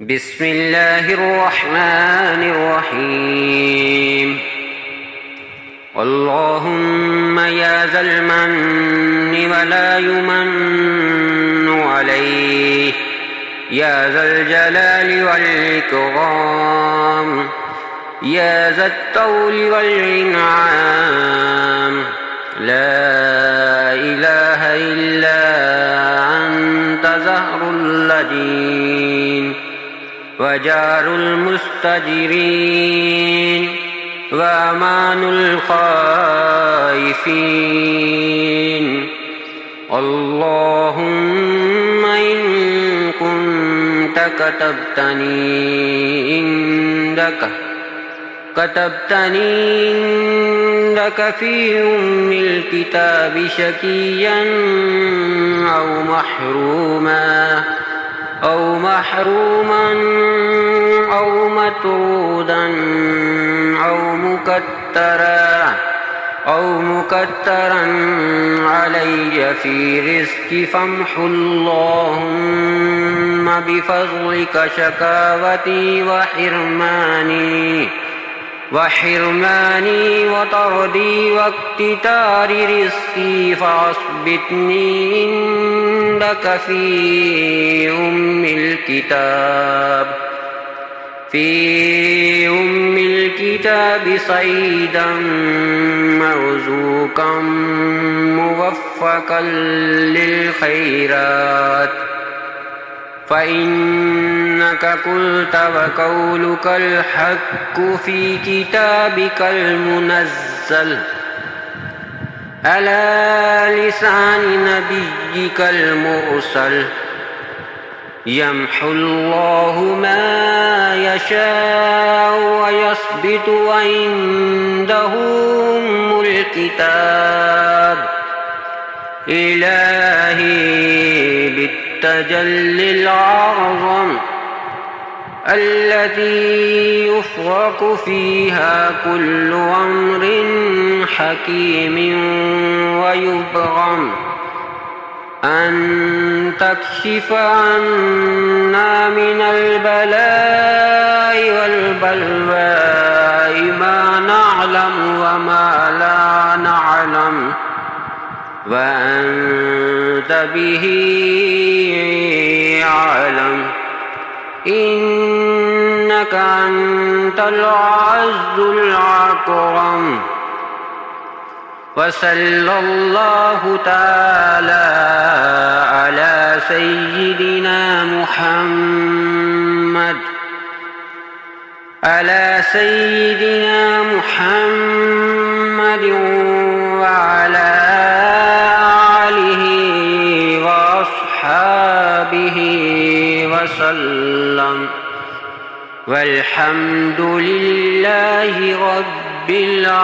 بسم الله الرحمن الرحيم. اللهم يا ذا المن ولا يمن عليه، يا ذا الجلال والإكرام، يا ذا الطول والإنعام، لا إله إلا أنت زهر اللدين وجار المستجرين وأمان الخائفين. اللهم إن كنت كتبتني عندك في أم الكتاب شقيا أو محروما أو مطرودا أو مكترا علي في رزقي، فامح اللهم بفضلك شكاوتي وحرماني وطردي واكتتار رزقي، فاصبتني عندك في أم الكتاب صيدا مرزوقا موفقا للخيرات، فإنك قلت وقولك الحق في كتابك المنزل على لسان نبيك المرسل. يمحو الله ما يشاء ويثبت وعنده أم الكتاب. إلهي بالتجلي الأعظم التي يفرق فيها كل أمر حكيم ويبرم، أن تكشف عنا من البلاء والبلواء ما نعلم وما لا نعلم، وأنت به أعلم، إنك أنت العز الأكرم. وصلى الله تعالى على سيدنا محمد وعلى آله وأصحابه وسلم، والحمد لله رب العالمين.